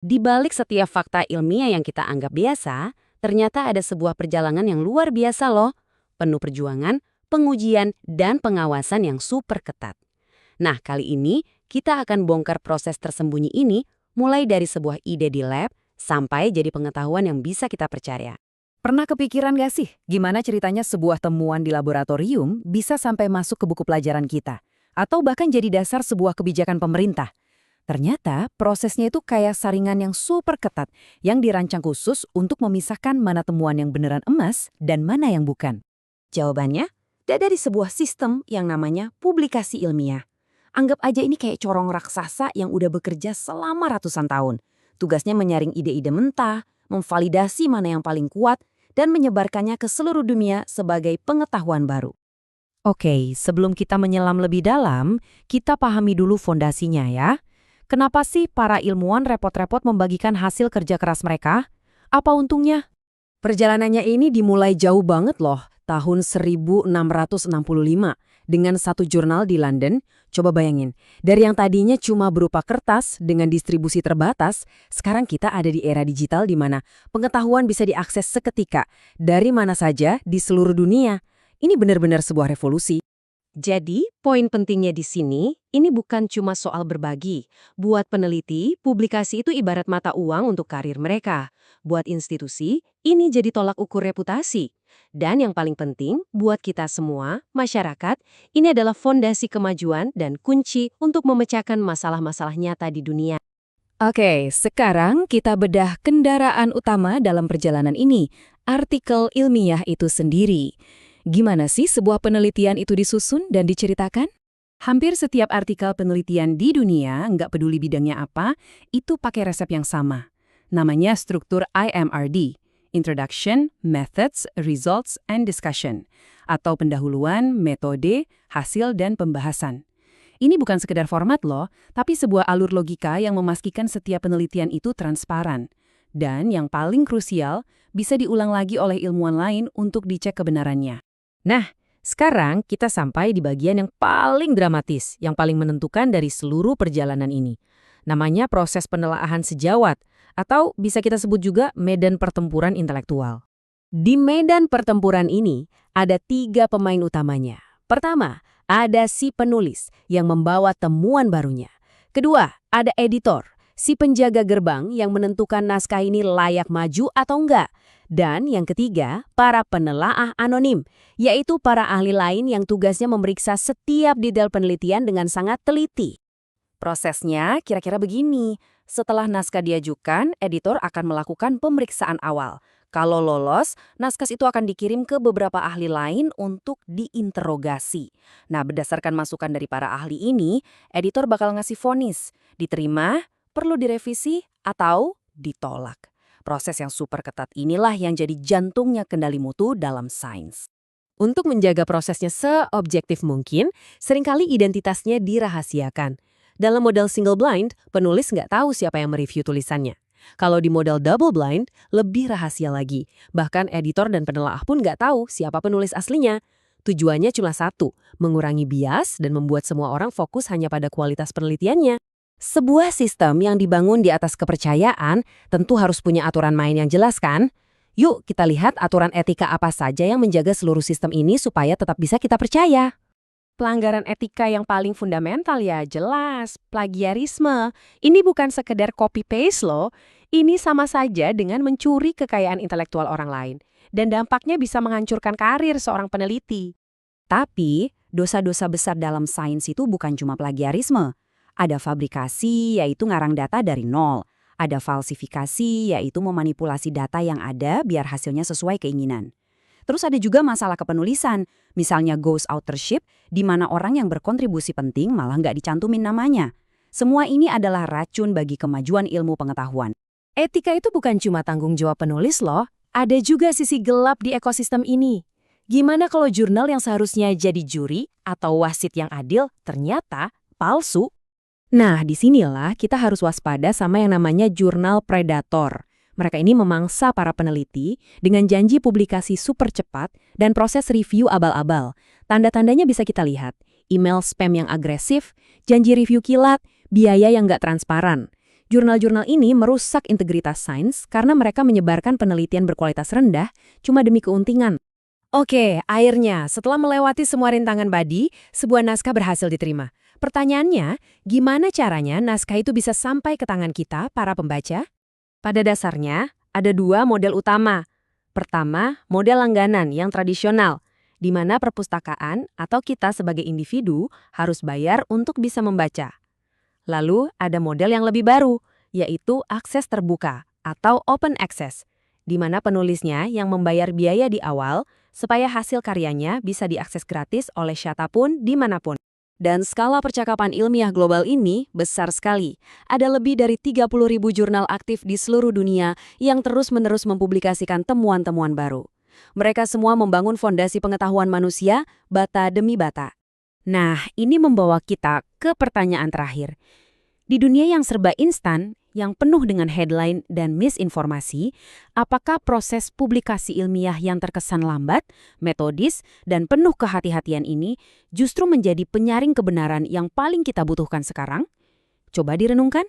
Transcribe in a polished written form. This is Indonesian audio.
Di balik setiap fakta ilmiah yang kita anggap biasa, ternyata ada sebuah perjalanan yang luar biasa loh, penuh perjuangan, pengujian, dan pengawasan yang super ketat. Nah, kali ini kita akan bongkar proses tersembunyi ini mulai dari sebuah ide di lab sampai jadi pengetahuan yang bisa kita percaya. Pernah kepikiran gak sih gimana ceritanya sebuah temuan di laboratorium bisa sampai masuk ke buku pelajaran kita? Atau bahkan jadi dasar sebuah kebijakan pemerintah? Ternyata prosesnya itu kayak saringan yang super ketat yang dirancang khusus untuk memisahkan mana temuan yang beneran emas dan mana yang bukan. Jawabannya, dari sebuah sistem yang namanya publikasi ilmiah. Anggap aja ini kayak corong raksasa yang udah bekerja selama ratusan tahun. Tugasnya menyaring ide-ide mentah, memvalidasi mana yang paling kuat, dan menyebarkannya ke seluruh dunia sebagai pengetahuan baru. Oke, sebelum kita menyelam lebih dalam, kita pahami dulu fondasinya ya. Kenapa sih para ilmuwan repot-repot membagikan hasil kerja keras mereka? Apa untungnya? Perjalanannya ini dimulai jauh banget loh, tahun 1665, dengan satu jurnal di London. Coba bayangin, dari yang tadinya cuma berupa kertas dengan distribusi terbatas, sekarang kita ada di era digital di mana pengetahuan bisa diakses seketika, dari mana saja di seluruh dunia. Ini benar-benar sebuah revolusi. Jadi, poin pentingnya di sini, ini bukan cuma soal berbagi. Buat peneliti, publikasi itu ibarat mata uang untuk karir mereka. Buat institusi, ini jadi tolak ukur reputasi. Dan yang paling penting, buat kita semua, masyarakat, ini adalah fondasi kemajuan dan kunci untuk memecahkan masalah-masalah nyata di dunia. Oke, sekarang kita bedah kendaraan utama dalam perjalanan ini, artikel ilmiah itu sendiri. Gimana sih sebuah penelitian itu disusun dan diceritakan? Hampir setiap artikel penelitian di dunia, nggak peduli bidangnya apa, itu pakai resep yang sama. Namanya struktur IMRD, Introduction, Methods, Results, and Discussion, atau pendahuluan, metode, hasil, dan pembahasan. Ini bukan sekedar format loh, tapi sebuah alur logika yang memastikan setiap penelitian itu transparan. Dan yang paling krusial, bisa diulang lagi oleh ilmuwan lain untuk dicek kebenarannya. Nah, sekarang kita sampai di bagian yang paling dramatis, yang paling menentukan dari seluruh perjalanan ini. Namanya proses penelaahan sejawat, atau bisa kita sebut juga medan pertempuran intelektual. Di medan pertempuran ini, ada 3 pemain utamanya. Pertama, ada si penulis yang membawa temuan barunya. Kedua, ada editor, si penjaga gerbang yang menentukan naskah ini layak maju atau enggak. Dan yang ketiga, para penelaah anonim, yaitu para ahli lain yang tugasnya memeriksa setiap detail penelitian dengan sangat teliti. Prosesnya kira-kira begini. Setelah naskah diajukan, editor akan melakukan pemeriksaan awal. Kalau lolos, naskah itu akan dikirim ke beberapa ahli lain untuk diinterogasi. Nah, berdasarkan masukan dari para ahli ini, editor bakal ngasih vonis, diterima, perlu direvisi, atau ditolak. Proses yang super ketat inilah yang jadi jantungnya kendali mutu dalam sains. Untuk menjaga prosesnya seobjektif mungkin, seringkali identitasnya dirahasiakan. Dalam model single blind, penulis nggak tahu siapa yang mereview tulisannya. Kalau di model double blind, lebih rahasia lagi. Bahkan editor dan penelaah pun nggak tahu siapa penulis aslinya. Tujuannya cuma satu, mengurangi bias dan membuat semua orang fokus hanya pada kualitas penelitiannya. Sebuah sistem yang dibangun di atas kepercayaan tentu harus punya aturan main yang jelas kan? Yuk kita lihat aturan etika apa saja yang menjaga seluruh sistem ini supaya tetap bisa kita percaya. Pelanggaran etika yang paling fundamental ya jelas, plagiarisme. Ini bukan sekedar copy-paste loh, ini sama saja dengan mencuri kekayaan intelektual orang lain. Dan dampaknya bisa menghancurkan karir seorang peneliti. Tapi, dosa-dosa besar dalam sains itu bukan cuma plagiarisme. Ada fabrikasi, yaitu ngarang data dari nol. Ada falsifikasi, yaitu memanipulasi data yang ada biar hasilnya sesuai keinginan. Terus ada juga masalah kepenulisan, misalnya ghost authorship, di mana orang yang berkontribusi penting malah nggak dicantumin namanya. Semua ini adalah racun bagi kemajuan ilmu pengetahuan. Etika itu bukan cuma tanggung jawab penulis loh, ada juga sisi gelap di ekosistem ini. Gimana kalau jurnal yang seharusnya jadi juri atau wasit yang adil ternyata palsu? Nah, disinilah kita harus waspada sama yang namanya jurnal predator. Mereka ini memangsa para peneliti dengan janji publikasi super cepat dan proses review abal-abal. Tanda-tandanya bisa kita lihat, email spam yang agresif, janji review kilat, biaya yang nggak transparan. Jurnal-jurnal ini merusak integritas sains karena mereka menyebarkan penelitian berkualitas rendah cuma demi keuntungan. Oke, akhirnya setelah melewati semua rintangan Badi, sebuah naskah berhasil diterima. Pertanyaannya, gimana caranya naskah itu bisa sampai ke tangan kita, para pembaca? Pada dasarnya, ada dua model utama. Pertama, model langganan yang tradisional, di mana perpustakaan atau kita sebagai individu harus bayar untuk bisa membaca. Lalu, ada model yang lebih baru, yaitu akses terbuka atau open access, di mana penulisnya yang membayar biaya di awal supaya hasil karyanya bisa diakses gratis oleh siapapun dimanapun. Dan skala percakapan ilmiah global ini besar sekali. Ada lebih dari 30.000 jurnal aktif di seluruh dunia yang terus-menerus mempublikasikan temuan-temuan baru. Mereka semua membangun fondasi pengetahuan manusia, bata demi bata. Nah, ini membawa kita ke pertanyaan terakhir. Di dunia yang serba instan, yang penuh dengan headline dan misinformasi, apakah proses publikasi ilmiah yang terkesan lambat, metodis, dan penuh kehati-hatian ini justru menjadi penyaring kebenaran yang paling kita butuhkan sekarang? Coba direnungkan.